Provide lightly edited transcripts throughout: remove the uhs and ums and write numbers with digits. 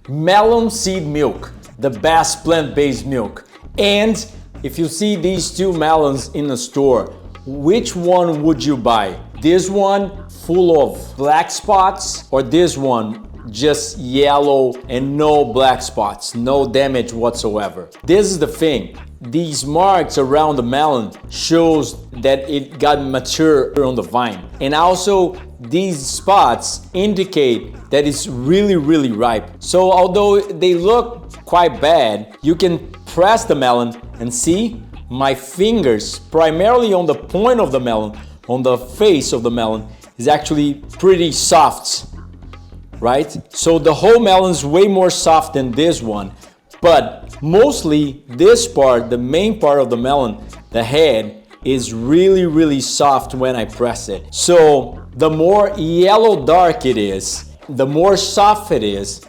melon seed milk, the best plant-based milk. And if you see these two melons in the store, which one would you buy? This one full of black spots, or this one just yellow and no black spots, no damage whatsoever? This is the thing. These marks around the melon shows that it got mature on the vine. And also these spots indicate that it's really, really ripe. So although they look quite bad, you can press the melon and see my fingers, primarily on the point of the melon, on the face of the melon, is actually pretty soft, right? So the whole melon is way more soft than this one, but mostly this part, the main part of the melon, the head, is really, really soft when I press it. So the more yellow dark it is, the more soft it is,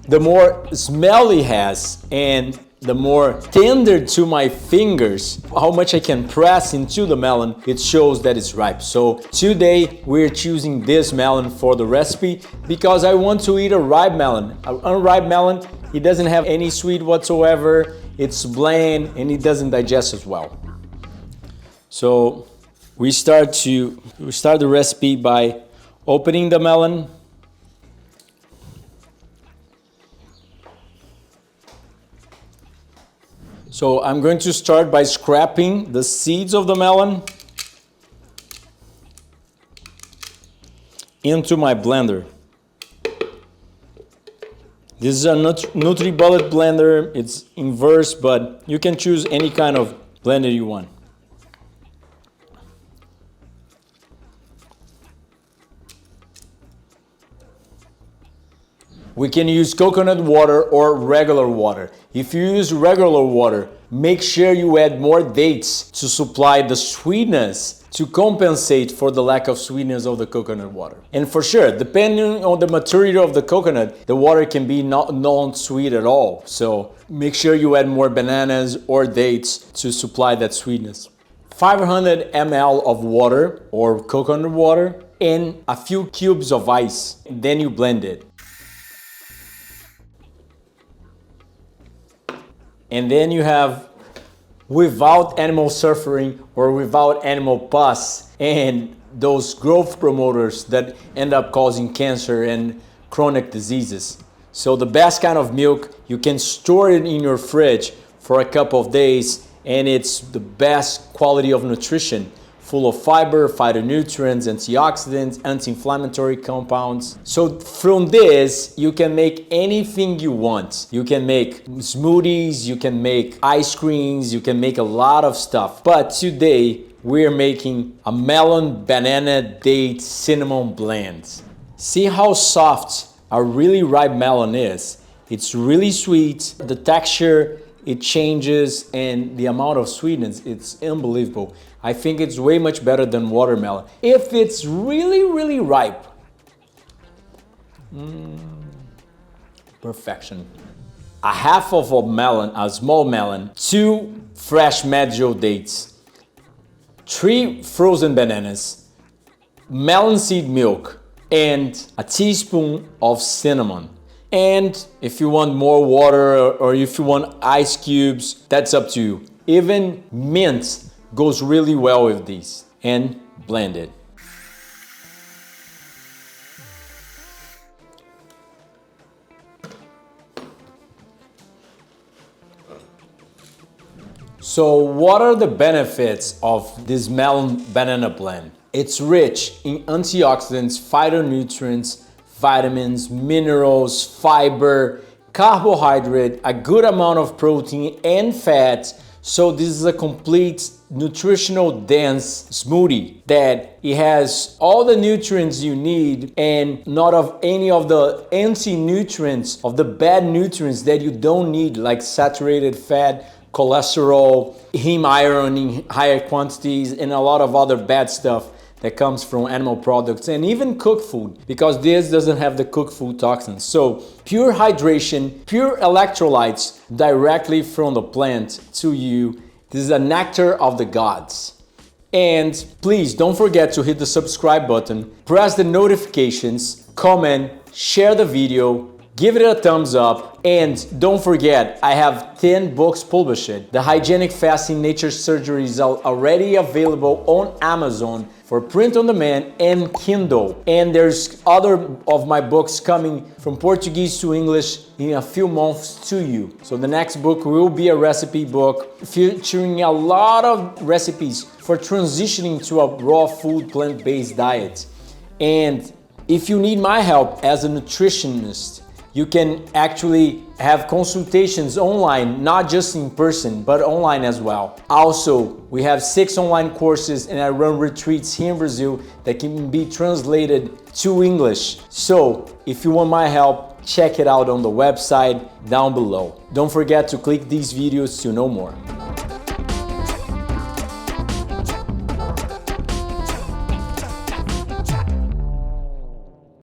the more smell it has, and the more tender to my fingers, how much I can press into the melon, it shows that it's ripe. So today we're choosing this melon for the recipe because I want to eat a ripe melon. An unripe melon, it doesn't have any sweet whatsoever, it's bland, and it doesn't digest as well. So we start the recipe by opening the melon. So I'm going to start by scraping the seeds of the melon into my blender. This is a NutriBullet blender. It's inverse, but you can choose any kind of blender you want. We can use coconut water or regular water. If you use regular water, make sure you add more dates to supply the sweetness to compensate for the lack of sweetness of the coconut water. And for sure, depending on the maturity of the coconut, the water can be not sweet at all. So make sure you add more bananas or dates to supply that sweetness. 500 ml of water or coconut water and a few cubes of ice. Then you blend it. And then you have without animal suffering or without animal pus and those growth promoters that end up causing cancer and chronic diseases. So the best kind of milk, you can store it in your fridge for a couple of days and it's the best quality of nutrition, full of fiber, phytonutrients, antioxidants, anti-inflammatory compounds. So from this, you can make anything you want. You can make smoothies, you can make ice creams, you can make a lot of stuff. But today, we're making a melon, banana, date, cinnamon blend. See how soft a really ripe melon is. It's really sweet. The texture, it changes, and the amount of sweetness, it's unbelievable. I think it's way much better than watermelon. If it's really, really ripe. Perfection. A half of a melon, a small melon, 2 fresh Medjool dates, 3 frozen bananas, melon seed milk, and a teaspoon of cinnamon. And if you want more water or if you want ice cubes, that's up to you. Even mint goes really well with these. And blend it. So what are the benefits of this melon banana blend? It's rich in antioxidants, phytonutrients, vitamins, minerals, fiber, carbohydrate, a good amount of protein and fat. So this is a complete nutritional dense smoothie that it has all the nutrients you need and not of any of the anti-nutrients, of the bad nutrients that you don't need, like saturated fat, cholesterol, heme iron in higher quantities, and a lot of other bad stuff that comes from animal products and even cooked food, because this doesn't have the cooked food toxins. So pure hydration, pure electrolytes directly from the plant to you. This is a nectar of the gods. And please don't forget to hit the subscribe button, press the notifications, comment, share the video, give it a thumbs up, and don't forget, I have 10 books published. The Hygienic Fasting Nature Surgery is already available on Amazon for print on demand and Kindle. And there's other of my books coming from Portuguese to English in a few months to you. So the next book will be a recipe book featuring a lot of recipes for transitioning to a raw food, plant-based diet. And if you need my help as a nutritionist, you can actually have consultations online, not just in person, but online as well. Also, we have 6 online courses and I run retreats here in Brazil that can be translated to English. So if you want my help, check it out on the website down below. Don't forget to click these videos to know more.